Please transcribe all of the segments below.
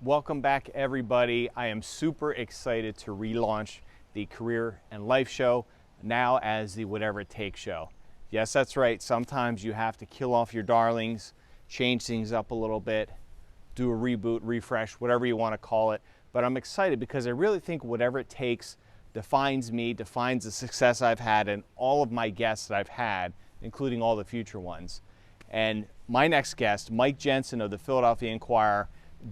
Welcome back, everybody. I am super excited to relaunch the Career and Life Show, now as the Whatever It Takes Show. Yes, that's right. Sometimes you have to kill off your darlings, change things up a little bit, do a reboot, refresh, whatever you want to call it. But I'm excited because I really think whatever it takes defines me, defines the success I've had and all of my guests that I've had, including all the future ones. And my next guest, Mike Jensen of the Philadelphia Inquirer,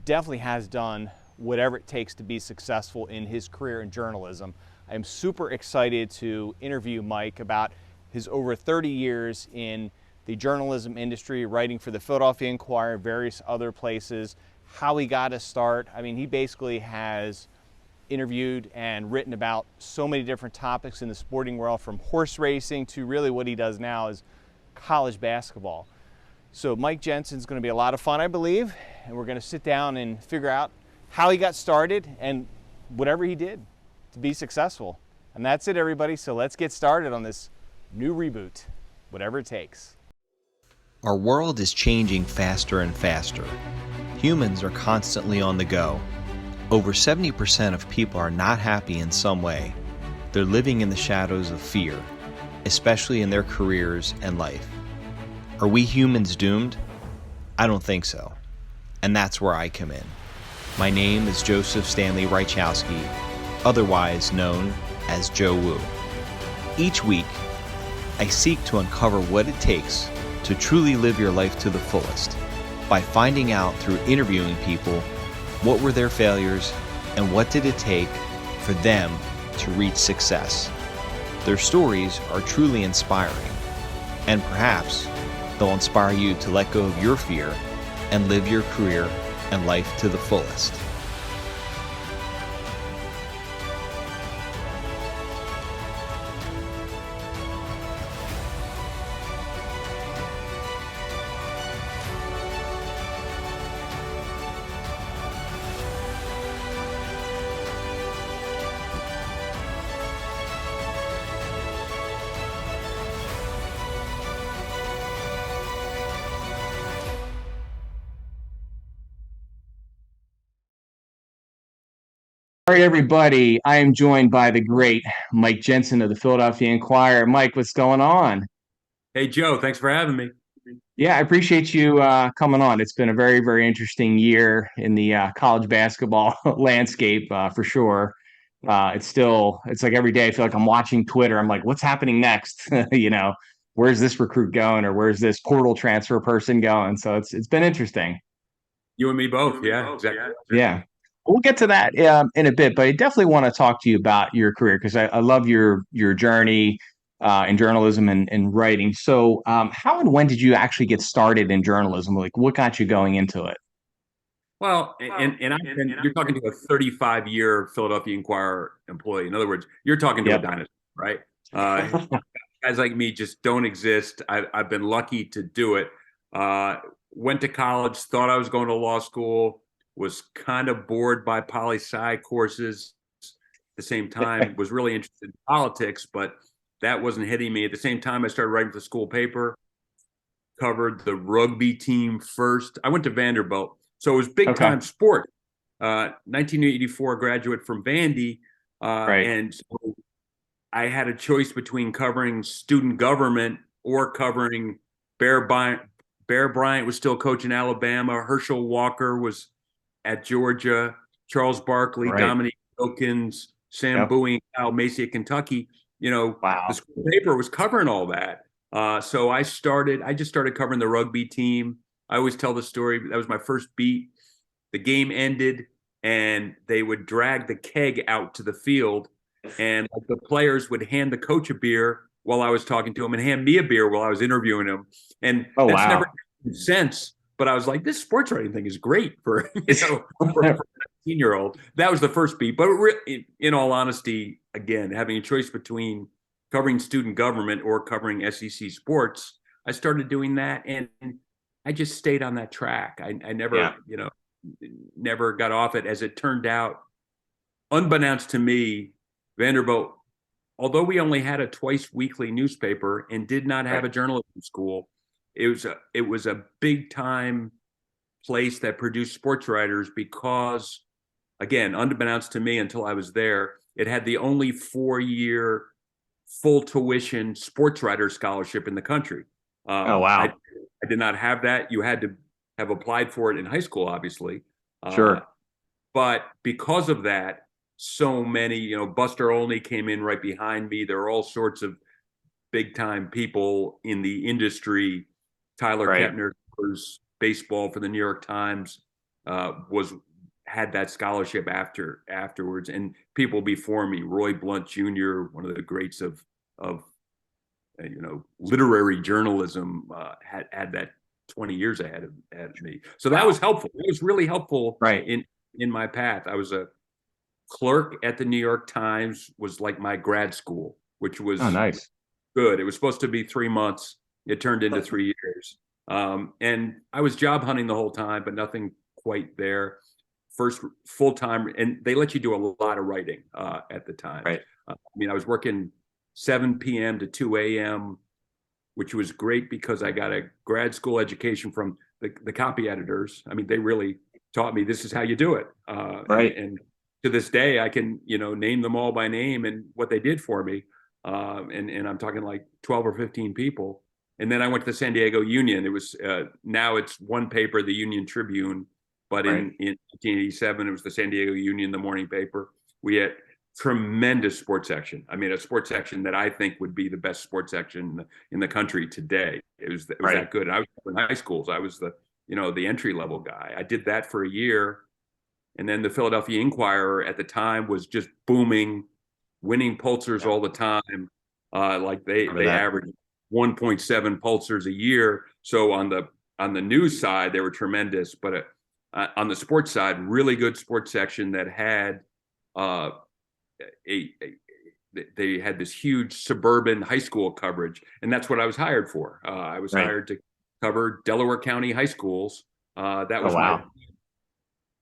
definitely has done whatever it takes to be successful in his career in journalism. I am super excited to interview Mike about his over 30 years in the journalism industry, writing for the Philadelphia Inquirer, various other places, how he got his start. I mean, he basically has interviewed and written about so many different topics in the sporting world, from horse racing to really what he does now is college basketball. So Mike Jensen's going to be a lot of fun, I believe, and we're going to sit down and figure out how he got started and whatever he did to be successful. And that's it, everybody. So let's get started on this new reboot, whatever it takes. Our world is changing faster and faster. Humans are constantly on the go. Over 70% of people are not happy in some way. They're living in the shadows of fear, especially in their careers and life. Are we humans doomed? I don't think so. And that's where I come in. My name is Joseph Stanley Reichowski, otherwise known as Joe Woo. Each week, I seek to uncover what it takes to truly live your life to the fullest by finding out through interviewing people what were their failures and what did it take for them to reach success. Their stories are truly inspiring, and perhaps they'll inspire you to let go of your fear and live your career and life to the fullest. All right, everybody. I am joined by the great Mike Jensen of the Philadelphia Inquirer. Mike, what's going on? Hey, Joe, thanks for having me. Yeah, I appreciate you coming on. It's been a very, very interesting year in the college basketball landscape, for sure. It's like every day I feel like I'm watching Twitter. I'm like, what's happening next? Where's this recruit going, or where's this portal transfer person going? So it's been interesting. You and me both. Yeah, exactly. Yeah. We'll get to that in a bit, but I definitely want to talk to you about your career because I love your journey in journalism and writing. So, how and when did you actually get started in journalism? Like, what got you going into it? Well, you're talking to a 35-year Philadelphia Inquirer employee. In other words, you're talking to a Yep. dinosaur, right? Guys like me just don't exist. I've been lucky to do it. Went to college, thought I was going to law school, was kind of bored by poli-sci courses. At the same time, was really interested in politics, but that wasn't hitting me. At the same time, I started writing for the school paper, covered the rugby team first. I went to Vanderbilt, so it was big time sport. 1984 graduate from Vandy, Right. and so I had a choice between covering student government or covering Bear Bryant. Bear Bryant was still coaching Alabama. Herschel Walker was at Georgia. Charles Barkley, Right. Dominique Wilkins, Sam Yep. Bowie, and Kyle Macy at Kentucky. Wow. The school paper was covering all that. So I just started covering the rugby team. I always tell the story. That was my first beat. The game ended, and they would drag the keg out to the field, and like, the players would hand the coach a beer while I was talking to him and hand me a beer while I was interviewing him. And Oh, that's wow. never made sense. But I was like, this sports writing thing is great for for a 19-year-old. That was the first beat. But in all honesty, again, having a choice between covering student government or covering SEC sports, I started doing that, and I just stayed on that track. I never, never got off it. As it turned out, unbeknownst to me, Vanderbilt, although we only had a twice weekly newspaper and did not have a journalism school, it was a big time place that produced sports writers because, again, unbeknownst to me until I was there, it had the only 4-year full tuition sports writer scholarship in the country. Oh, wow. I did not have that. You had to have applied for it in high school, obviously. Sure. But because of that, so many, Buster Olney came in right behind me. There are all sorts of big time people in the industry. Tyler Kepner was baseball for the New York Times, had that scholarship afterwards, and people before me, Roy Blunt Jr., one of the greats of literary journalism, had that 20 years ahead of me. So that was helpful. It was really helpful in my path. I was a clerk at the New York Times, was like my grad school, which was nice. Good. It was supposed to be 3 months. It turned into 3 years. And I was job hunting the whole time, but nothing quite there. First full-time, and they let you do a lot of writing at the time. I was working 7 p.m. to 2 a.m., which was great because I got a grad school education from the copy editors. They really taught me this is how you do it. And to this day, I can, name them all by name and what they did for me. And I'm talking like 12 or 15 people. And then I went to the San Diego Union. It was, now it's one paper, the Union Tribune, but in 1987, it was the San Diego Union, the morning paper. We had tremendous sports section. A sports section that I think would be the best sports section in the country today. It was that good. And I was in high schools. I was the entry level guy. I did that for a year. And then the Philadelphia Inquirer at the time was just booming, winning Pulitzers all the time. Like they averaged 1.7 Pulitzers a year. So on the news side, they were tremendous. But on the sports side, really good sports section that had they had this huge suburban high school coverage, and that's what I was hired for. I was hired to cover Delaware County high schools. That was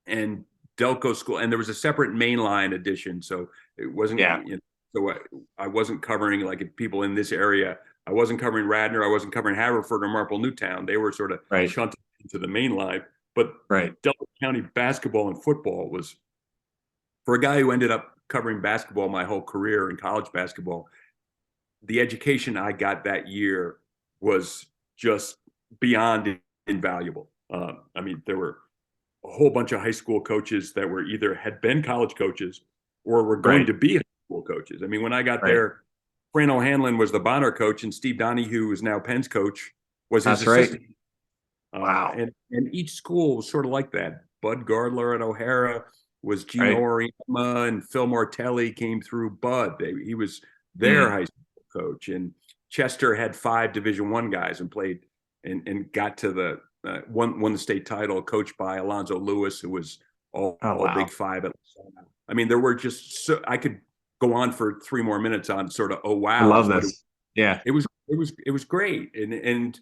and Delco school, and there was a separate mainline edition, so it wasn't. So I wasn't covering like people in this area. I wasn't covering Radnor. I wasn't covering Haverford or Marple Newtown. They were sort of shunted into the main line. But Delaware County basketball and football was, for a guy who ended up covering basketball my whole career in college basketball, the education I got that year was just beyond invaluable. There were a whole bunch of high school coaches that were either had been college coaches or were going to be high school coaches. When I got there, Fran O'Hanlon was the Bonner coach, and Steve Donahue, who is now Penn's coach, was his assistant. Wow. And each school was sort of like that. Bud Gardler at O'Hara was Gino Oriema, and Phil Martelli came through Bud. He was their high school coach. And Chester had 5 Division I guys and played and got to the won the state title, coached by Alonzo Lewis, who was all Big Five at LaSalle. There were just I could go on for 3 more minutes on sort of I love this. It was great. And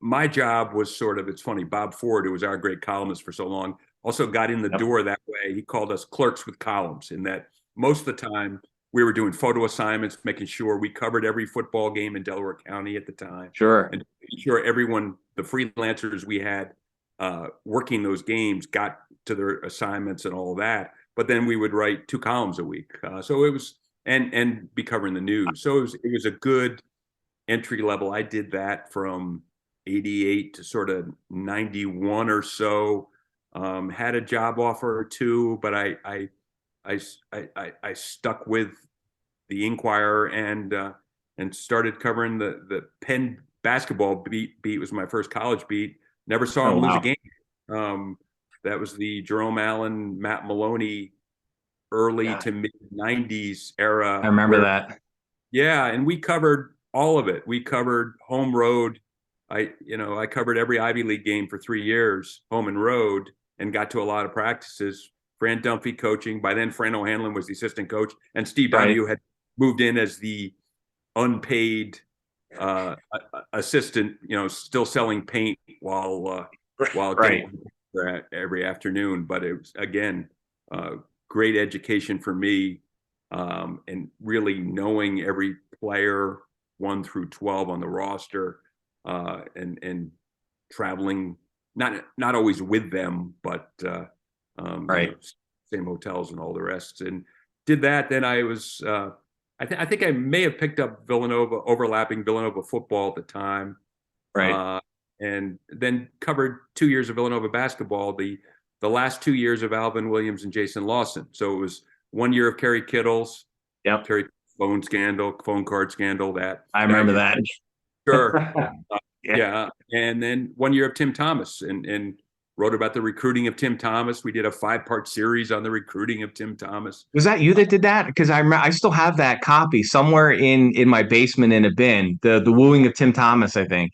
my job was sort of, it's funny, Bob Ford, who was our great columnist for so long, also got in the door that way. He called us clerks with columns, in that most of the time we were doing photo assignments, making sure we covered every football game in Delaware County at the time. Sure. And making sure everyone, the freelancers we had working those games, got to their assignments and all that. But then we would write 2 columns a week. So it was, and be covering the news. So it was a good entry level. I did that from 88 to sort of 91 or so. Had a job offer or 2, but I stuck with the Inquirer and started covering the Penn basketball beat. Was my first college beat. Never saw him lose a game. That was the Jerome Allen, Matt Maloney, early to mid 90s era. I remember that. Yeah, and we covered all of it. We covered home, road. I covered every Ivy League game for 3 years, home and road, and got to a lot of practices. Fran Dunphy coaching. By then, Fran O'Hanlon was the assistant coach, and Steve Donahue had moved in as the unpaid assistant, still selling paint while getting every afternoon. But it was, again, great education for me, and really knowing every player 1 through 12 on the roster, and traveling not always with them, but Right. same hotels and all the rest. And did that. Then I was I think I may have picked up overlapping Villanova football at the time, Right. and then covered 2 years of Villanova basketball. The last 2 years of Alvin Williams and Jason Lawson. So it was 1 year of Kerry Kittles, Yep. Terry phone card scandal. I remember that. Sure. Yeah. Yeah. And then 1 year of Tim Thomas, and wrote about the recruiting of Tim Thomas. We did a 5-part series on the recruiting of Tim Thomas. Was that you that did that? Because I still have that copy somewhere in my basement in a bin. The wooing of Tim Thomas, I think.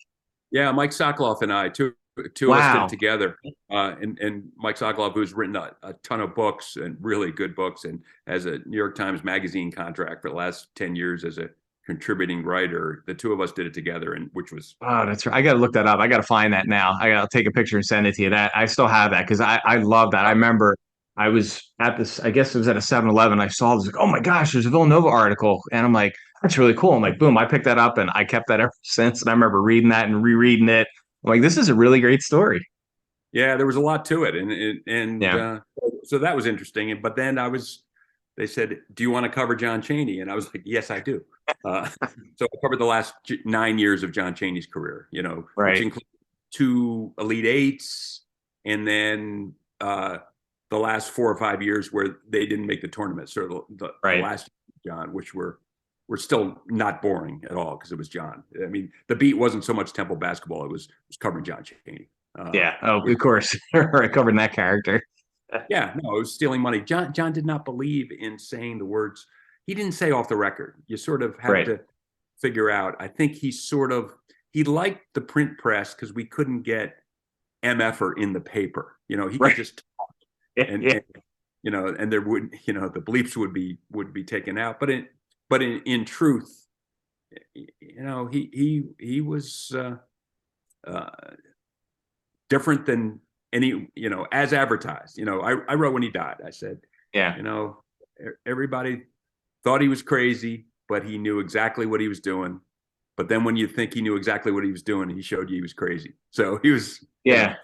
Yeah, Mike Sokoloff and I, two of us did Wow. it together. And Mike Sokoloff, who's written a ton of books and really good books, and has a New York Times Magazine contract for the last 10 years as a contributing writer. The two of us did it together, and which was Oh, that's right. I got to look that up. I got to find that now. I got to take a picture and send it to you. That I still have that because I love that. I remember I was at this, I guess it was at a 7-Eleven. I saw this, like, oh my gosh, there's a Villanova article. And I'm like, that's really cool. I'm like, boom, I picked that up and I kept that ever since. And I remember reading that and rereading it. I'm like, this is a really great story. yeah, there was a lot to it, and Yeah. so that was interesting. But then they said, "Do you want to cover John Chaney?" And I was like, "Yes, I do." So I covered the last 9 years of John Chaney's career, which Right. includes 2 Elite Eights, and then the last 4 or 5 years where they didn't make the tournament. So the Right. last John, which were still not boring at all because it was John. I mean, the beat wasn't so much Temple basketball; it was covering John Chaney. Yeah. Oh, of course. I covered that character. Yeah, no, it was stealing money. John did not believe in saying the words. He didn't say off the record. You sort of have Right. to figure out. I think he liked the print press because we couldn't get MFer in the paper. He Right. could just talk, and, Yeah. and there would the bleeps would be taken out. But in truth, he was different than any, as advertised. I wrote when he died. I said, Yeah. everybody thought he was crazy, but he knew exactly what he was doing. But then when you think he knew exactly what he was doing, he showed you he was crazy. So he was. Yeah.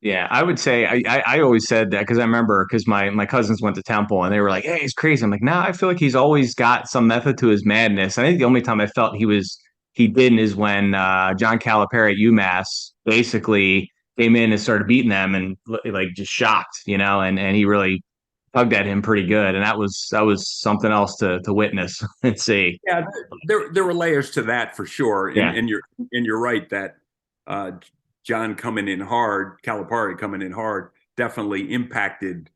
Yeah, I would say I always said that because I remember because my cousins went to Temple and they were like, "Hey, he's crazy." I'm like, "No, I feel like he's always got some method to his madness." I think the only time I felt he didn't is when John Calipari at UMass basically came in and started beating them and like just shocked, and he really tugged at him pretty good, and that was something else to witness and see. Yeah, there were layers to that for sure, Yeah. and you're right that John coming in hard, Calipari coming in hard, definitely impacted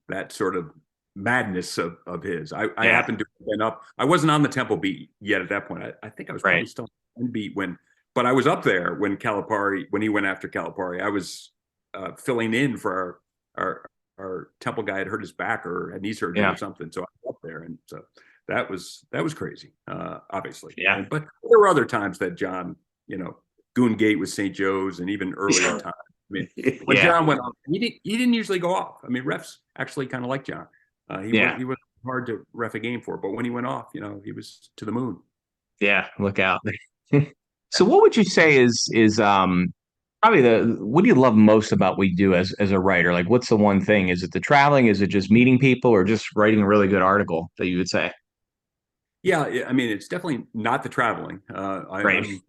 that sort of madness of his. I happened to have been up. I wasn't on the Temple beat yet at that point. I think I was probably still on beat but I was up there when he went after Calipari. I was filling in for our Temple guy had hurt his back or had knee surgery or something. So I was up there, and so that was crazy, obviously. Yeah. But there were other times that John, Goongate with St. Joe's, and even earlier times. I mean, when John went off, he didn't usually go off. I mean, refs actually kind of liked John. He was hard to ref a game for, but when he went off, he was to the moon. Yeah, look out. So what would you say is probably what do you love most about what you do as a writer? Like what's the one thing? Is it the traveling? Is it just meeting people or just writing a really good article that you would say? Yeah, I mean, it's definitely not the traveling. I'm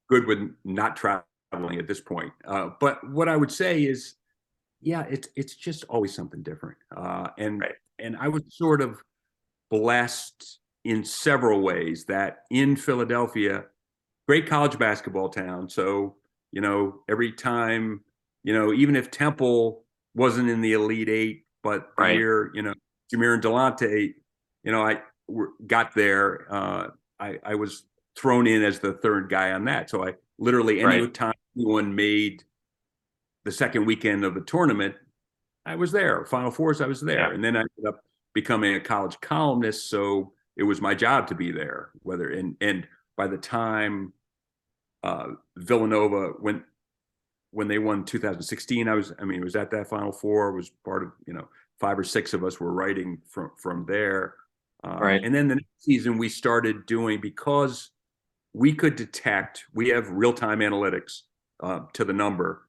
good with not traveling at this point. But what I would say is, yeah, it's just always something different. And I was sort of blessed in several ways that in Philadelphia, great college basketball town. So, every time, even if Temple wasn't in the Elite Eight, but the year, Jameer and Delonte, I got there. I was thrown in as the third guy on that. So I literally, any time anyone made the second weekend of the tournament, I was there. Final Fours, I was there. Yeah. And then I ended up becoming a college columnist. So it was my job to be there. And by the time Villanova, when they won 2016, I was at that Final Four, was part of, 5 or 6 of us were writing from there. And then the next season we started doing, because we could detect, we have real-time analytics to the number.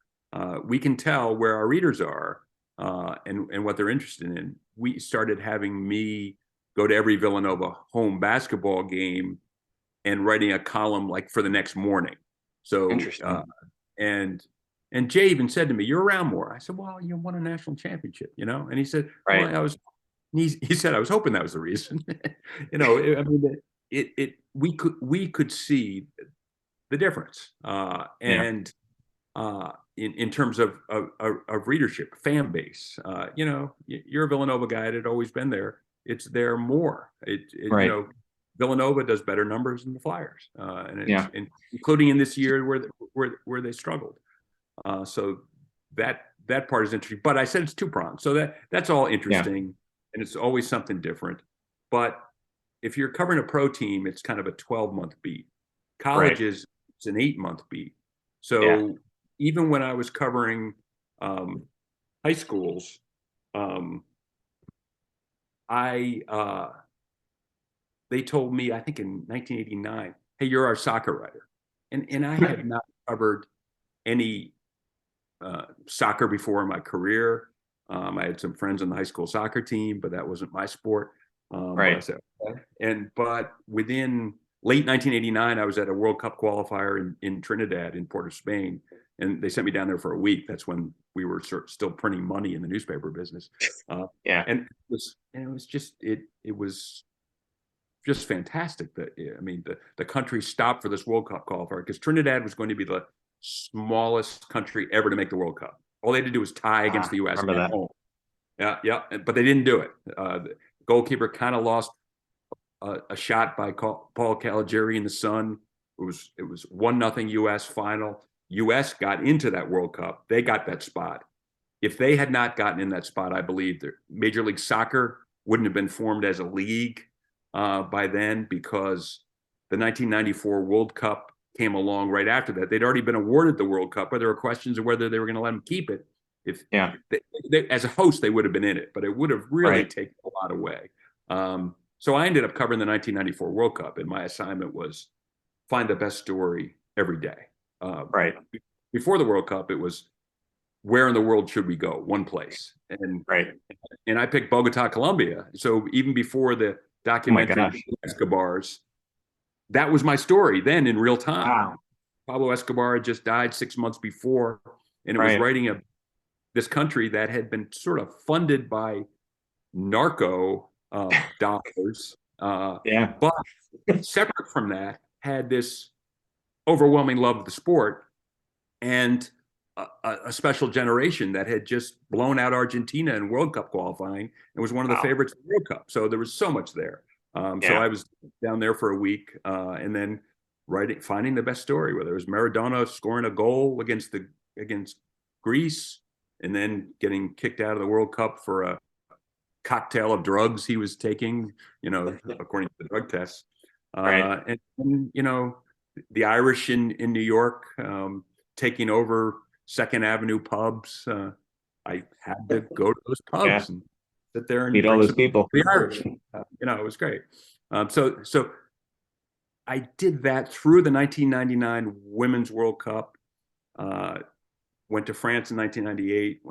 we can tell where our readers are and what they're interested in. We started having me go to every Villanova home basketball game and writing a column like for the next morning. So Interesting. and Jay even said to me, "You're around more." I said, "Well, you won a national championship, you know." And he said, Right. "Well, I was." He said, "I was hoping that was the reason." You know, I mean, we could see the difference, Yeah. and in terms of readership, fan base. You know, you're a Villanova guy. It had always been there. It's there more. You Right. know, Villanova does better numbers than the Flyers, Yeah. including in this year where they struggled. So that part is interesting. But I said it's two-pronged. So that's all interesting, and it's always something different. But if you're covering a pro team, it's kind of a 12-month beat. Colleges, it's an 8-month beat. So even when I was covering high schools, they told me, I think in 1989, "Hey, you're our soccer writer," and I had not covered any soccer before in my career. I had some friends on the high school soccer team, but that wasn't my sport. But I said, okay. But within late 1989, I was at a World Cup qualifier in Trinidad, in Port of Spain, and they sent me down there for a week. That's when we were still printing money in the newspaper business. And it was just fantastic. That, I mean, the country stopped for this World Cup qualifier because Trinidad was going to be the smallest country ever to make the World Cup. All they had to do was tie against the U.S. Remember that? Home. But they didn't do it. The goalkeeper kind of lost a shot by Paul Caligiuri in the sun. It was 1-0 U.S. final. U.S. got into that World Cup. They got that spot. If they had not gotten in that spot, I believe that Major League Soccer wouldn't have been formed as a league by then, because the 1994 World Cup came along right after that. They'd already been awarded the World Cup, but there were questions of whether they were going to let them keep it. If they, as a host, they would have been in it, but it would have really taken a lot away. So I ended up covering the 1994 World Cup, and my assignment was find the best story every day. Before the World Cup, it was where in the world should we go? One place. And I picked Bogota, Colombia. So even before the documentary Escobars, that was my story then in real time. Wow. Pablo Escobar had just died 6 months before, and it was writing this country that had been sort of funded by narco dollars. But separate from that, had this overwhelming love of the sport and a special generation that had just blown out Argentina in World Cup qualifying and was one of the favorites in the World Cup. So there was so much there. So I was down there for a week, and then finding the best story, whether it was Maradona scoring a goal against Greece and then getting kicked out of the World Cup for a cocktail of drugs he was taking, you know, according to the drug tests. And you know, the Irish in New York taking over Second Avenue pubs. I had to go to those pubs and sit there and meet all those people. The Irish, you know, it was great. So I did that through the 1999 Women's World Cup. Went to France in 1998.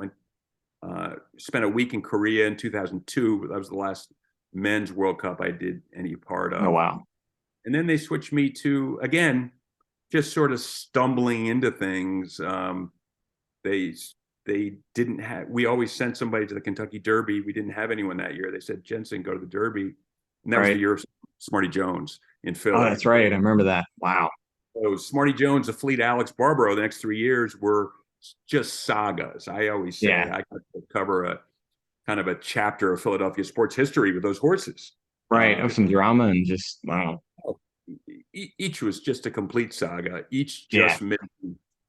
Spent a week in Korea in 2002. That was the last Men's World Cup I did any part of. Oh, wow. And then they switched me to, again, just sort of stumbling into things. They didn't have, we always sent somebody to the Kentucky Derby. We didn't have anyone that year. They said, Jensen, go to the Derby. And that was the year of Smarty Jones in Philly. Oh, that's right. I remember that. Wow. So Smarty Jones, the Fleet Alex Barbaro, the next 3 years were just sagas. I always say I could cover a kind of a chapter of Philadelphia sports history with those horses. Of some drama and just, wow. Each was just a complete saga. Each just missed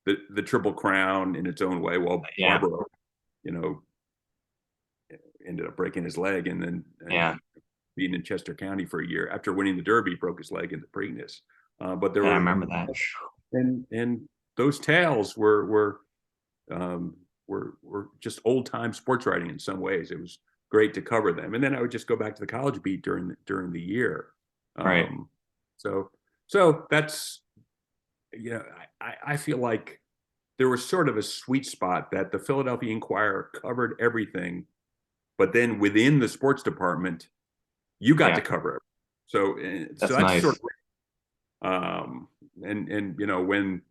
the Triple Crown in its own way. While Barbaro, you know, ended up breaking his leg and then being in Chester County for a year after winning the Derby, broke his leg in the Preakness. But there were, I remember that. And those tales were just old time sports writing in some ways. It was great to cover them, and then I would just go back to the college beat during the year. So that's, you know, I feel like there was sort of a sweet spot that the Philadelphia Inquirer covered everything, but then within the sports department, you got to cover it. So That's that's nice. sort of, and you know, when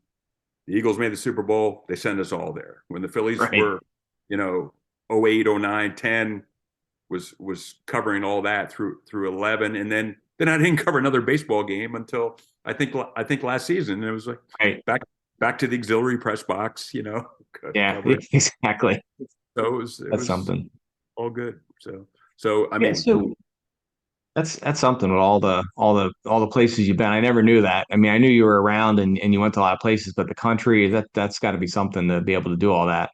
the Eagles made the Super Bowl, they sent us all there. When the Phillies were, you know, 08, 09, 10 was covering all that through 11, and then I didn't cover another baseball game until I think last season. And it was like back to the auxiliary press box, you know. Yeah, exactly. So it was something. all good. So I mean, so that's something with all the places you've been. I never knew that. I mean, I knew you were around and you went to a lot of places, but the country, that's got to be something to be able to do all that.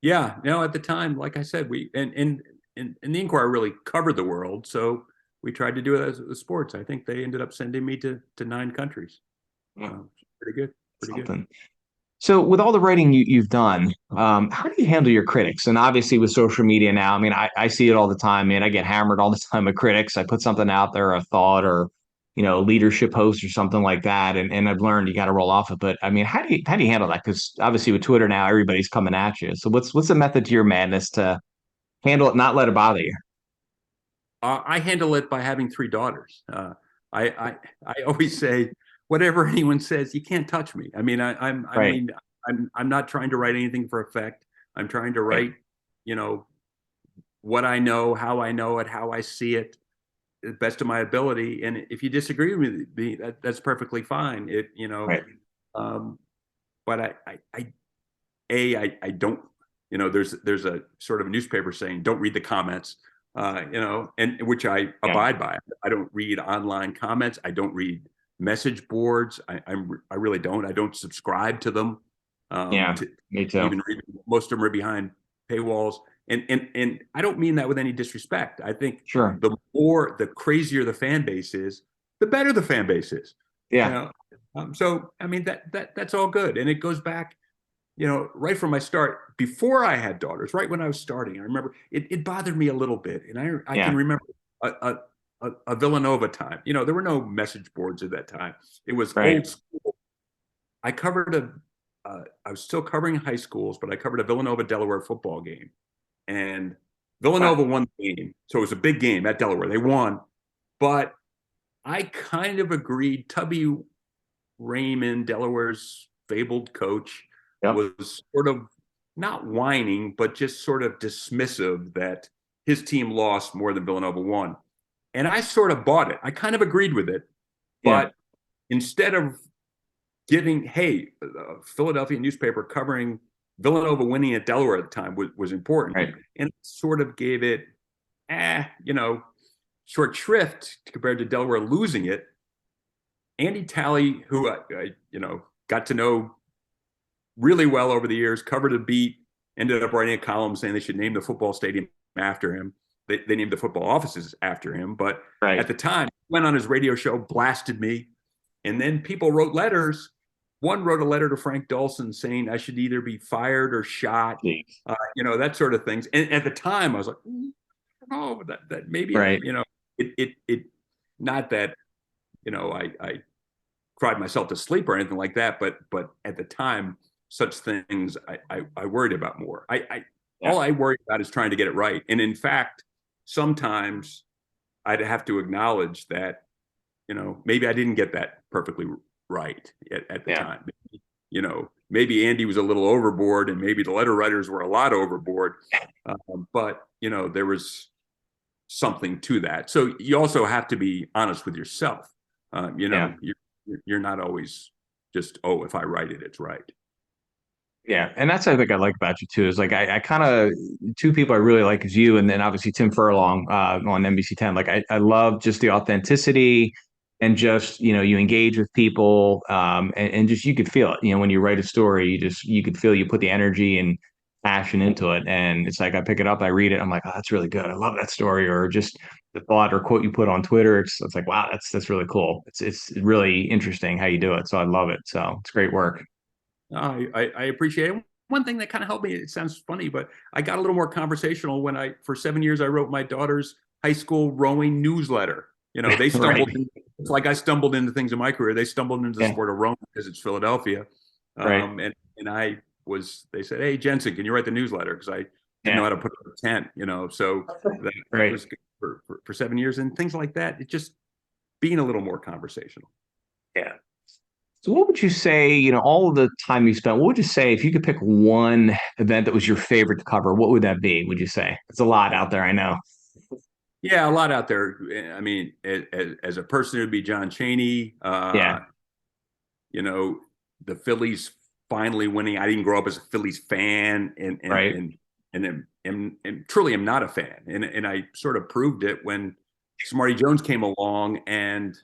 yeah, no, at the time, like I said, we and the Inquirer really covered the world, so we tried to do it as the sports. I think they ended up sending me to 9 countries. Pretty good. Something. So with all the writing you've done, how do you handle your critics? And obviously with social media now, I mean, I see it all the time, man. I get hammered all the time with critics. I put something out there, a thought or, you know, a leadership post or something like that. And I've learned you got to roll off it. But I mean, how do you handle that? Because obviously with Twitter now, everybody's coming at you. So what's the method to your madness to handle it, not let it bother you? I handle it by having 3 daughters. I always say, whatever anyone says, you can't touch me. I mean, I'm not trying to write anything for effect. I'm trying to write, you know, what I know, how I know it, how I see it, the best of my ability. And if you disagree with me, that's perfectly fine. It, you know, but I don't, you know, there's a sort of newspaper saying, don't read the comments, you know, and which I abide by. I don't read online comments. I don't read message boards. I really don't. I don't subscribe to them. Me too. Even most of them are behind paywalls. And I don't mean that with any disrespect. I think the crazier the fan base is, the better the fan base is. Yeah. You know? So I mean that's all good, and it goes back, you know, right from my start, before I had daughters, right when I was starting. I remember it bothered me a little bit, and I can remember a Villanova time. You know, there were no message boards at that time. It was old school. I was still covering high schools, but I covered a Villanova Delaware football game, and Villanova won the game. So it was a big game at Delaware. They won, but I kind of agreed. Tubby Raymond, Delaware's fabled coach, was sort of not whining, but just sort of dismissive that his team lost more than Villanova won. And I sort of bought it. I kind of agreed with it. But instead of giving, hey, Philadelphia newspaper covering Villanova winning at Delaware at the time was important. And it sort of gave it, you know, short shrift compared to Delaware losing it. Andy Talley, who I you know, got to know really well over the years, covered a beat, ended up writing a column saying they should name the football stadium after him. They named the football offices after him. But at the time, he went on his radio show, blasted me. And then people wrote letters. One wrote a letter to Frank Dawson saying I should either be fired or shot, you know, that sort of things. And at the time, I was like, oh, that maybe, you know, it not that, you know, I cried myself to sleep or anything like that. But at the time, such things I worried about more. All I worry about is trying to get it right. And in fact, sometimes I'd have to acknowledge that, you know, maybe I didn't get that perfectly right at the time. Maybe, you know, maybe Andy was a little overboard and maybe the letter writers were a lot overboard. But, you know, there was something to that. So you also have to be honest with yourself. You know, you're not always just, oh, if I write it, it's right. Yeah, and that's I think I like about you too. Is like I kind of 2 people I really like is you, and then obviously Tim Furlong on NBC 10. Like I love just the authenticity and just, you know, you engage with people, and just you could feel it. You know, when you write a story, you could feel you put the energy and passion into it, and it's like I pick it up, I read it, I'm like, oh, that's really good. I love that story, or just the thought or quote you put on Twitter. It's like, wow, that's really cool. It's really interesting how you do it. So I love it. So it's great work. I appreciate it. One thing that kind of helped me, it sounds funny, but I got a little more conversational when for 7 years, I wrote my daughter's high school rowing newsletter. You know, they stumbled, it's like I stumbled into things in my career. They stumbled into the sport of rowing because it's Philadelphia. And and they said, "Hey, Jensen, can you write the newsletter?" Because I didn't know how to put up a tent, so that Right. was good for 7 years and things like that. It just being a little more conversational. Yeah. So what would you say, all of the time you spent, what would you say if you could pick one event that was your favorite to cover, what would that be, would you say? It's a lot out there, I know. Yeah, a lot out there. I mean, as a person, it would be John Chaney. Yeah. The Phillies finally winning. I didn't grow up as a Phillies fan, Right. and truly am not a fan. And I sort of proved it when Smarty Jones came along and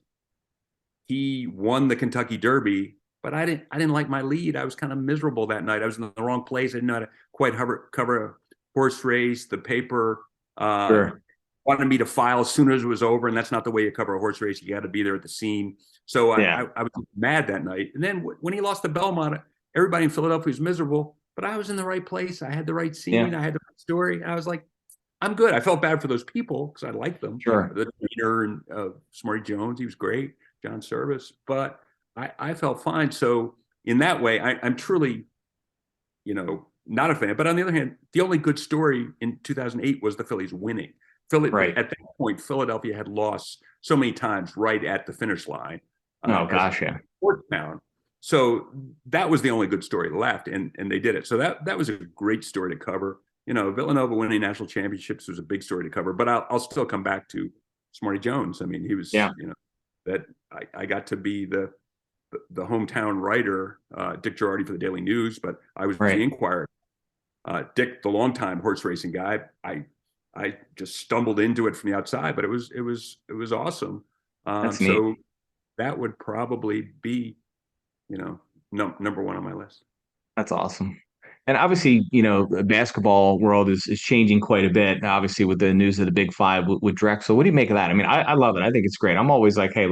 he won the Kentucky Derby. But I didn't like my lead. I was kind of miserable that night. I was in the wrong place. I didn't know how to quite cover a horse race. The paper Sure. wanted me to file as soon as it was over, and that's not the way you cover a horse race. You got to be there at the scene. So Yeah. I was mad that night. And then when he lost to Belmont, everybody in Philadelphia was miserable, but I was in the right place. I had the right scene. Yeah. I had the right story. I was like, I'm good. I felt bad for those people because I liked them. Sure. The trainer and Smarty Jones, he was great. John Service, but I felt fine. So in that way, I'm truly, not a fan. But on the other hand, the only good story in 2008 was the Phillies winning. Right. At that point, Philadelphia had lost so many times right at the finish line. Oh, gosh, yeah. Town. So that was the only good story left, and they did it. So that was a great story to cover. Villanova winning national championships was a big story to cover. But I'll still come back to Smarty Jones. I mean, he was, that I got to be the hometown writer, Dick Girardi for the Daily News, but I was Right. the Inquirer. Dick, the longtime horse racing guy, I just stumbled into it from the outside, but it was awesome. That's So neat. that would probably be, number one on my list. That's awesome. And obviously, the basketball world is changing quite a bit, obviously, with the news of the Big Five with Drexel. What do you make of that? I mean, I love it. I think it's great. I'm always like, hey,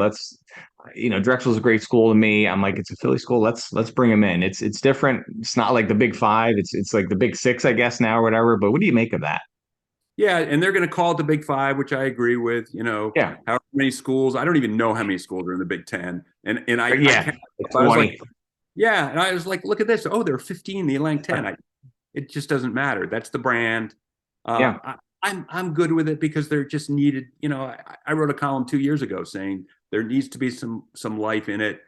Drexel's a great school to me. I'm like, it's a Philly school. Let's bring them in. It's different. It's not like the Big Five. It's like the Big Six, I guess, now or whatever. But what do you make of that? Yeah, and they're going to call it the Big Five, which I agree with. Yeah. How many schools? I don't even know how many schools are in the Big Ten. And I Yeah. I was 20. like, yeah, and I was like, look at this. Oh, there are 15 in the Atlantic 10. It just doesn't matter. That's the brand. Yeah. I'm good with it because they're just needed. I wrote a column 2 years ago saying there needs to be some life in it.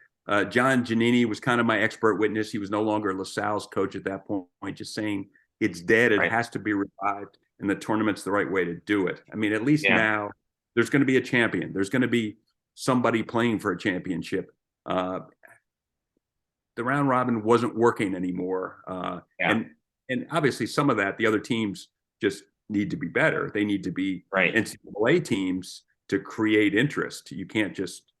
John Giannini was kind of my expert witness. He was no longer LaSalle's coach at that point, just saying it's dead. It Right. has to be revived, and the tournament's the right way to do it. I mean, at least Yeah. now there's going to be a champion. There's going to be somebody playing for a championship. The round robin wasn't working anymore, Yeah. and obviously some of that the other teams just need to be better. They need to be Right. NCAA teams to create interest. You can't just,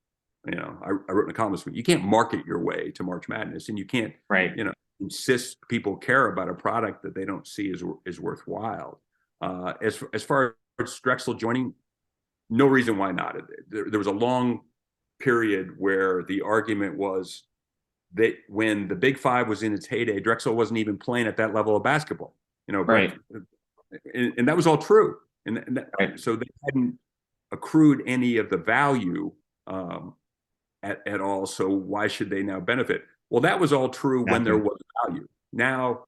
I wrote in a column this week, you can't market your way to March Madness, and you can't, Right. insist people care about a product that they don't see as worthwhile. As far as Drexel joining, no reason why not. There was a long period where the argument was that when the Big Five was in its heyday, Drexel wasn't even playing at that level of basketball. Right. And that was all true. Right. So they hadn't accrued any of the value at all. So why should they now benefit? Well, that was all true when there was value. Now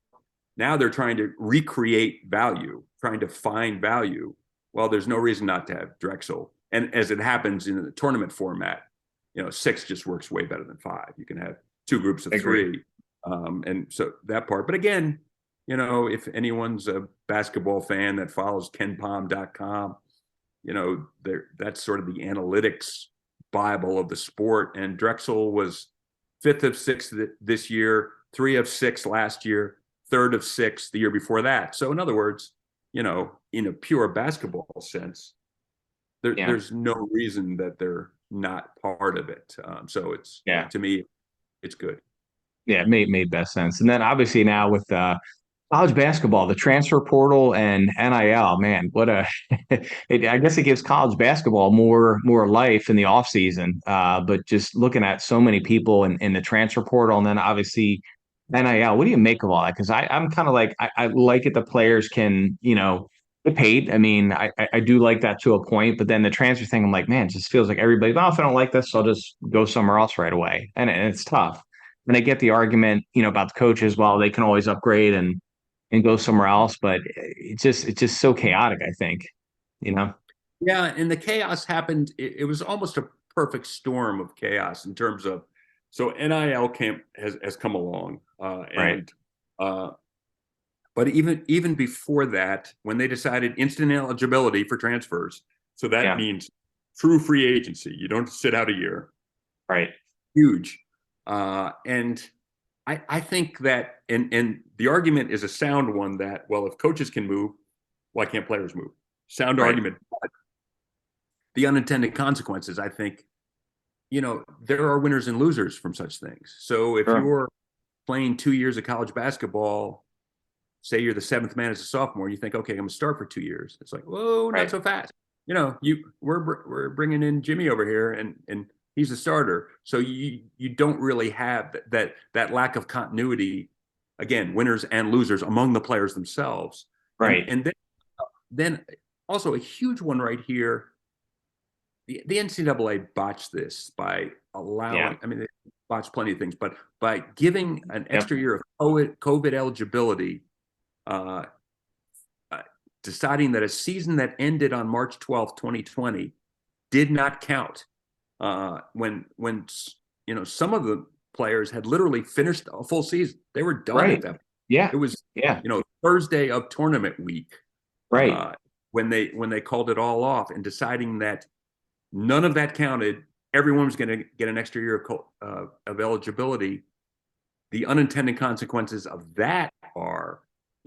they're trying to recreate value, trying to find value. Well, there's no reason not to have Drexel. And as it happens in the tournament format, 6 just works way better than 5. You can have 2 groups of 3. And so that part. But again, if anyone's a basketball fan that follows kenpom.com, that's sort of the analytics Bible of the sport. And Drexel was 5th of 6 this year, 3 of 6 last year, 3rd of 6 the year before that. So in other words, in a pure basketball sense, there's no reason that they're not part of it. So it's, to me, it's good. Yeah, it made best sense. And then obviously now with college basketball, the transfer portal and NIL, man, I guess it gives college basketball more life in the offseason. But just looking at so many people in the transfer portal, and then obviously NIL, what do you make of all that? Because I'm kind of like, I like it. The players can, get paid. I mean, I do like that to a point, but then the transfer thing, I'm like, man, it just feels like everybody, well, if I don't like this, I'll just go somewhere else right away. And it's tough. And I get the argument, about the coaches. Well, they can always upgrade and go somewhere else, but it's just so chaotic, I think, you know. Yeah, and the chaos happened. It was almost a perfect storm of chaos in terms of, so NIL camp has come along, Right. and but even before that, when they decided instant eligibility for transfers, so that Yeah. means true free agency. You don't sit out a year. Right. Huge, and I think that, and the argument is a sound one that, well, if coaches can move, why can't players move? Sound Right. argument. The unintended consequences, I think, there are winners and losers from such things. So if Sure. you're playing 2 years of college basketball, say you're the seventh man as a sophomore, you think, okay, I'm gonna start for 2 years. It's like, whoa, not Right. so fast. We're bringing in Jimmy over here, and he's a starter. So you don't really have that lack of continuity. Again, winners and losers among the players themselves. Right. And then also a huge one right here. The NCAA botched this by allowing, Yeah. I mean, they botched plenty of things, but by giving an Yep. extra year of COVID eligibility, uh, deciding that a season that ended on March 12th, 2020 did not count. When some of the players had literally finished a full season. They were done Right. at that point. Yeah. It was, Yeah. Thursday of tournament week, Right. when they called it all off, and deciding that none of that counted. Everyone was going to get an extra year of eligibility. The unintended consequences of that are,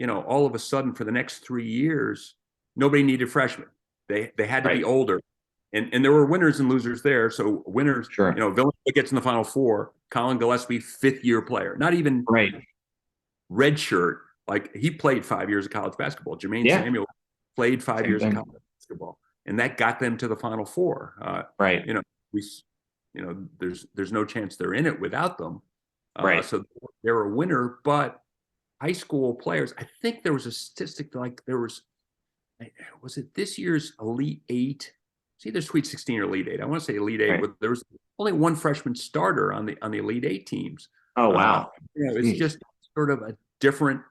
all of a sudden for the next 3 years, nobody needed freshmen. They had to be Right. older, and there were winners and losers there. So winners, Sure. Villanova gets in the Final Four. Colin Gillespie, fifth-year player, not even Right. redshirt. Like, he played 5 years of college basketball. Jermaine Yeah. Samuel played 5 years thing. of college basketball, and that got them to the Final Four. Right. We, there's no chance they're in it without them. Right. So they're a winner, but high school players, I think there was a statistic, like was it this year's Elite Eight? It's either Sweet 16 or Elite Eight. I want to say Elite Eight, Right. but there was only one freshman starter on the Elite Eight teams. Oh, wow. It's just sort of a different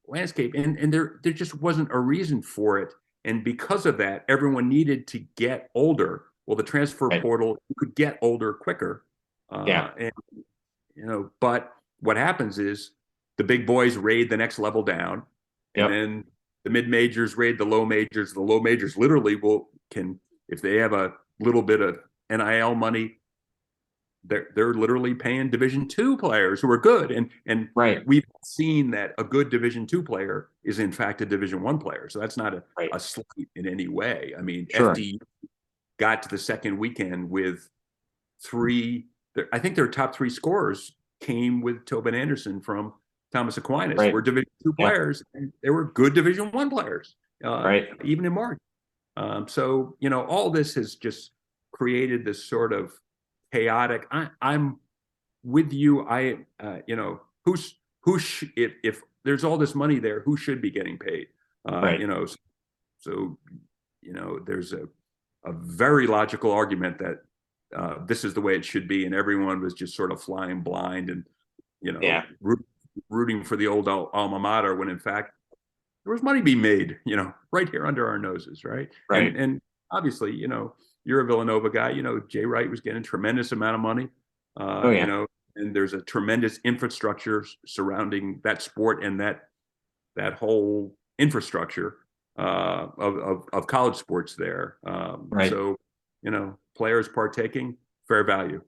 landscape, and there just wasn't a reason for it. And because of that, everyone needed to get older. Well, the transfer Right. portal, you could get older quicker. Yeah. And but what happens is the big boys raid the next level down, Yep. and then the mid majors raid the low majors. The low majors literally can, if they have a little bit of NIL money, they're literally paying Division II players who are good, and Right. we've seen that a good Division II player is in fact a Division I player. So that's not Right. a slight in any way. I mean, Sure. FD got to the second weekend with I think their top three scorers came with Tobin Anderson from Thomas Aquinas. Right. Were Division II Yeah. players, and they were good Division I players, Right. even in March. So all this has just created this sort of chaotic. I'm with you. If there's all this money there, who should be getting paid? Right. So there's a very logical argument that this is the way it should be, and everyone was just sort of flying blind and Yeah. rooting for the old alma mater, when in fact there was money being made, right here under our noses, right? Right. And obviously, you're a Villanova guy. Jay Wright was getting a tremendous amount of money. Oh, yeah. And there's a tremendous infrastructure surrounding that sport, and that whole infrastructure of college sports there. Right. So, players partaking, fair value.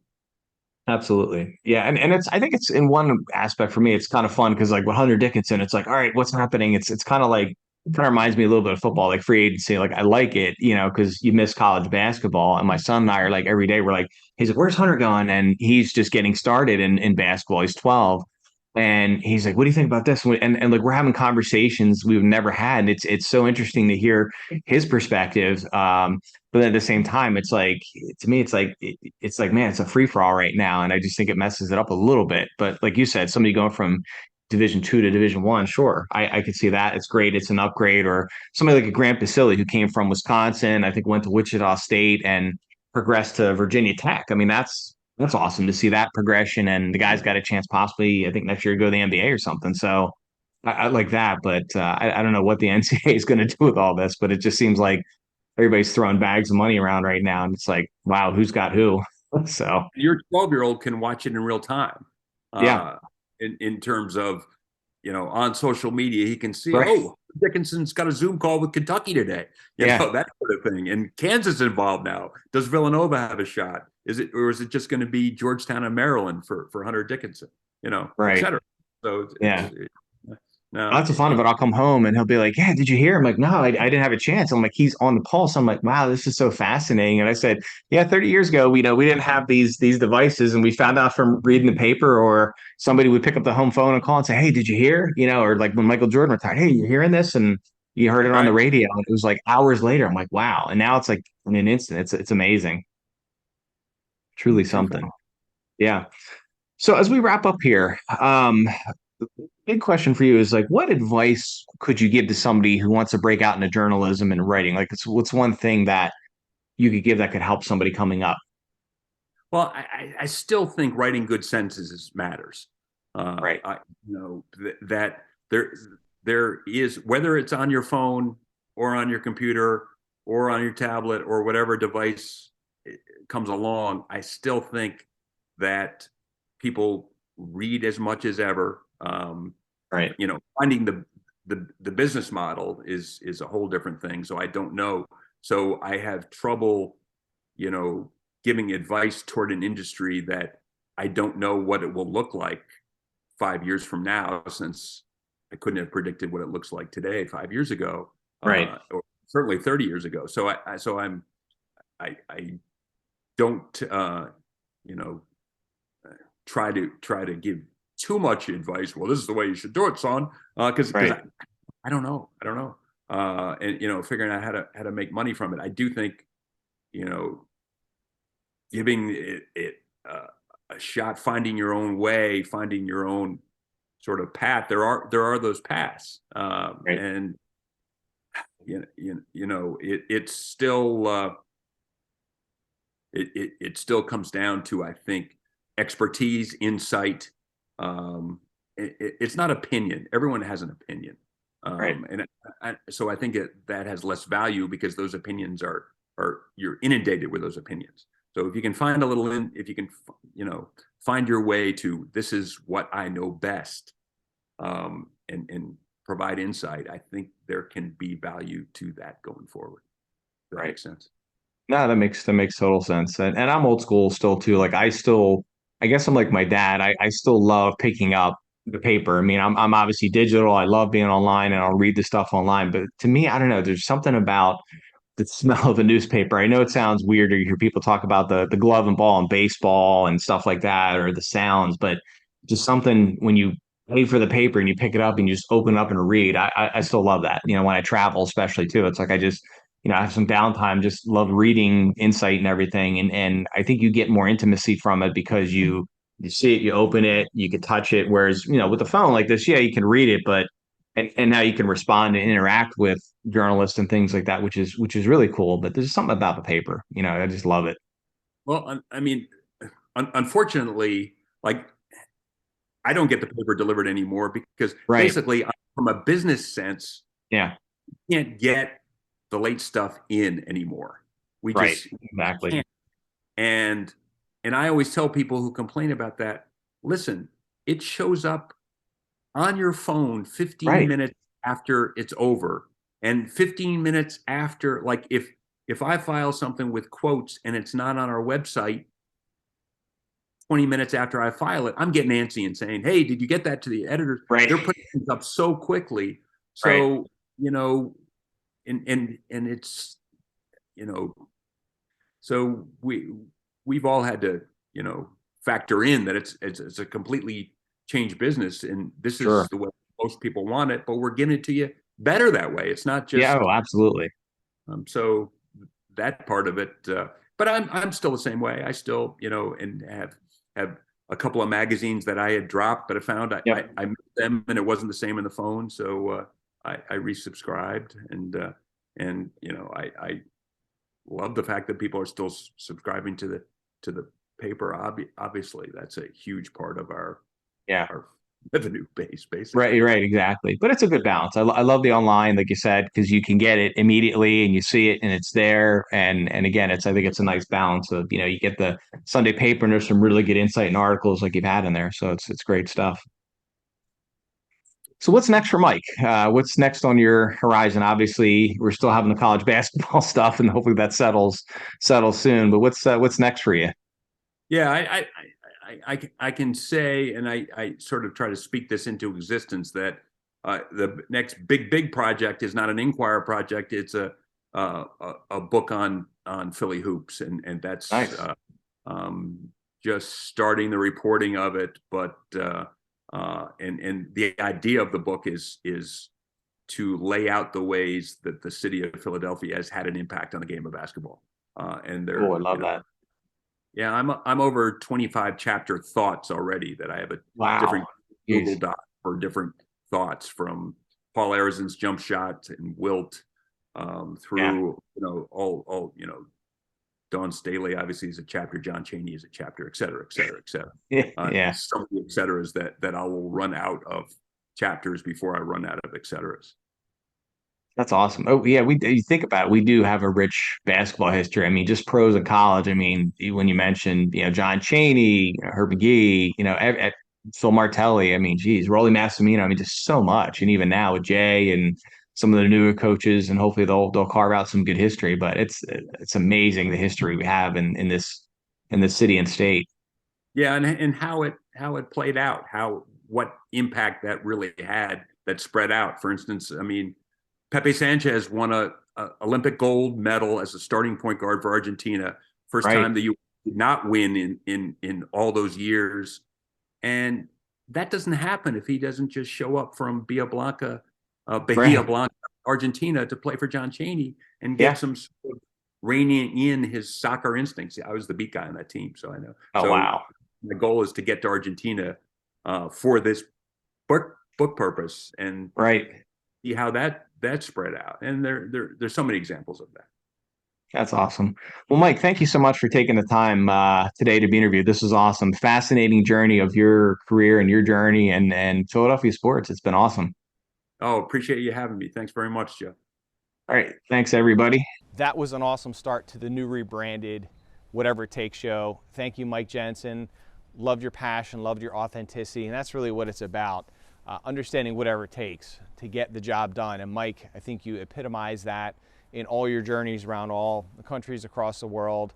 Absolutely. Yeah. And I think it's, in one aspect for me, it's kind of fun because, like, with Hunter Dickinson, it's like, all right, what's happening? It's kind of like, it kind of reminds me a little bit of football, like free agency. Like, I like it, because you miss college basketball. And my son and I are like, every day we're like, he's like, where's Hunter going? And he's just getting started in basketball. He's 12. And he's like, what do you think about this? And like, we're having conversations we've never had. And it's so interesting to hear his perspective. But at the same time, it's like, to me, it's like, man, it's a free for all right now. And I just think it messes it up a little bit. But like you said, somebody going from Division II to Division I, sure, I could see that. It's great. It's an upgrade. Or somebody like a Grant Basile who came from Wisconsin, I think went to Wichita State and progressed to Virginia Tech. I mean, that's That's awesome to see that progression. And the guy's got a chance possibly, I think next year to go to the NBA or something. So I like that, but I don't know what the NCAA is going to do with all this, but it just seems like everybody's throwing bags of money around right now. And it's like, wow, who's got who? So, Your 12-year-old can watch it in real time. yeah, Uh, in terms of, on social media, he can see, right. oh, Dickinson's got a Zoom call with Kentucky today, Yeah. that sort of thing. And Kansas is involved now. Does Villanova have a shot? Or is it just going to be Georgetown and Maryland for Hunter Dickinson, et Right. cetera? So Yeah. no, That's the fun of it. I'll come home and he'll be like, "Yeah, did you hear?" I'm like, "No, I didn't have a chance." I'm like, "He's on the pulse." I'm like, "Wow, this is so fascinating." And I said, "Yeah, 30 years ago, we didn't have these devices, and we found out from reading the paper, or somebody would pick up the home phone and call and say, 'Hey, did you hear?' Or like when Michael Jordan retired, 'Hey, you hearing this?" And you heard it on the right. radio, and it was like hours later. I'm like, "Wow!" And now it's like in an instant. It's amazing, truly Too fast. something. Yeah. So as we wrap up here, big question for you is like, what advice could you give to somebody who wants to break out into journalism and writing? Like, what's one thing that you could give that could help somebody coming up? Well, I still think writing good sentences matters. Right. That there is, whether it's on your phone or on your computer or on your tablet or whatever device comes along, I still think that people read as much as ever. Right. Finding the business model is a whole different thing. So I don't know. So I have trouble, you know, giving advice toward an industry that I don't know what it will look like 5 years from now, since I couldn't have predicted what it looks like today 5 years ago, Right. or certainly 30 years ago. So I don't you know try to give too much advice. Well, this is the way you should do it, son, because Right. I don't know. I don't know. And figuring out how to make money from it. I do think, you know, giving it a shot, finding your own way, finding your own sort of path. There are those paths, Right. and it's still it still comes down to, I think, expertise, insight. It's not opinion. Everyone has an opinion, Right. and so I think that has less value because those opinions are you're inundated with those opinions. So if you can find if you can, find your way to, this is what I know best, and provide insight, I think there can be value to that going forward. Does that Right. make sense? No, that makes total sense. And I'm old school still too. Like I guess I'm like my dad. I still love picking up the paper. I mean, I'm obviously digital. I love being online and I'll read the stuff online. But to me, I don't know, there's something about the smell of a newspaper. I know it sounds weird, or you hear people talk about the glove and ball and baseball and stuff like that, or the sounds, but just something when you pay for the paper and you pick it up and you just open it up and read. I still love that. When I travel, especially too, it's like I just I have some downtime, just love reading insight and everything, and I think you get more intimacy from it because you see it, you open it, you can touch it. Whereas with the phone like this, yeah, you can read it, but and now you can respond and interact with journalists and things like that, which is really cool. But there's something about the paper, I just love it. Well, I mean, unfortunately, like, I don't get the paper delivered anymore because Right. basically, from a business sense, Yeah. you can't get the late stuff in anymore. We Right. just Exactly. can't. And I always tell people who complain about that, listen, it shows up on your phone 15 Right. minutes after it's over, and 15 minutes after, like, if I file something with quotes and it's not on our website 20 minutes after I file it, I'm getting antsy and saying, hey, did you get that to the editors? Right. They're putting things up so quickly. Right. So, and it's, you know, so we've all had to, factor in that it's a completely changed business, and this Sure. is the way most people want it, but we're giving it to you better that way. It's not Yeah. just Oh, absolutely. so that part of it. But I'm still the same way. I still, and have a couple of magazines that I had dropped, but I found Yep. I missed them, and it wasn't the same in the phone, so I resubscribed, and I love the fact that people are still subscribing to the paper, obviously, that's a huge part of Yeah. our revenue base, basically. Right, exactly. But it's a good balance. I love the online, like you said, because you can get it immediately and you see it and it's there. And again, I think it's a nice balance of, you get the Sunday paper and there's some really good insight and articles like you've had in there. So it's great stuff. So what's next for Mike? What's next on your horizon? Obviously, we're still having the college basketball stuff, and hopefully that settles soon. But what's next for you? Yeah, I can say, and I sort of try to speak this into existence, that the next big project is not an Inquirer project. It's a book on Philly hoops, and that's Nice. Just starting the reporting of it. But and the idea of the book is to lay out the ways that the city of Philadelphia has had an impact on the game of basketball. And they're, Oh, I love that. Yeah, I'm over 25 chapter thoughts already that I have a Wow. different Google Jeez. Doc for different thoughts, from Paul Arizon's jump shot and Wilt through all Dawn Staley obviously is a chapter, John Chaney is a chapter, et cetera, et cetera, et cetera. Yeah. Some of the et ceteras that I will run out of chapters before I run out of et ceteras. That's awesome. Oh yeah, you think about it, we do have a rich basketball history. I mean, just pros in college. I mean, when you mentioned, John Chaney, Herb McGee, Phil Martelli. I mean, geez, Rolly Massimino. I mean, just so much. And even now with Jay and some of the newer coaches, and hopefully they'll carve out some good history. But it's amazing the history we have in this city and state. Yeah, and how it played out, what impact that really had, that spread out. For instance, I mean, Pepe Sanchez won a Olympic gold medal as a starting point guard for Argentina. First Right. time that you did not win in all those years. And that doesn't happen if he doesn't just show up from Bahia Blanca, Argentina, to play for John Chaney and get some sort of reining in his soccer instincts. I was the beat guy on that team, so I know. Oh, so wow. my goal is to get to Argentina for this book purpose, and Right. see how that spread out. And there's so many examples of that. That's awesome. Well, Mike, thank you so much for taking the time today to be interviewed. This was awesome. Fascinating journey of your career and your journey and Philadelphia sports. It's been awesome. Oh, appreciate you having me. Thanks very much, Joe. All right. Thanks, everybody. That was an awesome start to the new rebranded Whatever It Takes show. Thank you, Mike Jensen. Loved your passion, loved your authenticity, and that's really what it's about. Understanding whatever it takes to get the job done. And Mike, I think you epitomize that in all your journeys around all the countries across the world,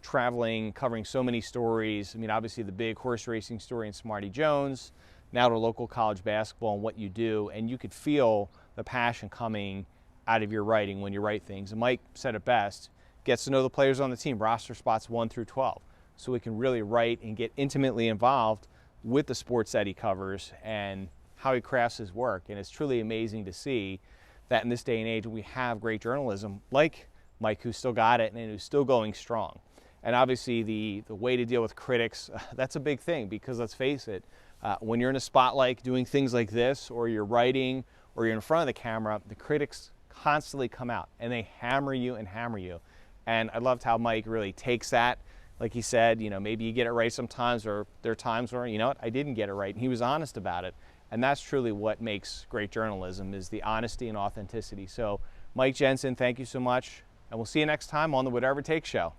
traveling, covering so many stories. I mean, obviously the big horse racing story in Smarty Jones, now to local college basketball and what you do. And you could feel the passion coming out of your writing when you write things. And Mike said it best, gets to know the players on the team, roster spots 1 through 12. So we can really write and get intimately involved with the sports that he covers and how he crafts his work. And it's truly amazing to see that in this day and age we have great journalism like Mike, who's still got it and who's still going strong. And obviously the way to deal with critics, that's a big thing, because let's face it, when you're in a spotlight doing things like this, or you're writing, or you're in front of the camera, the critics constantly come out and they hammer you and hammer you. And I loved how Mike really takes that. Like he said, maybe you get it right sometimes, or there are times where, I didn't get it right. And he was honest about it. And that's truly what makes great journalism, is the honesty and authenticity. So Mike Jensen, thank you so much. And we'll see you next time on the Whatever It Takes show.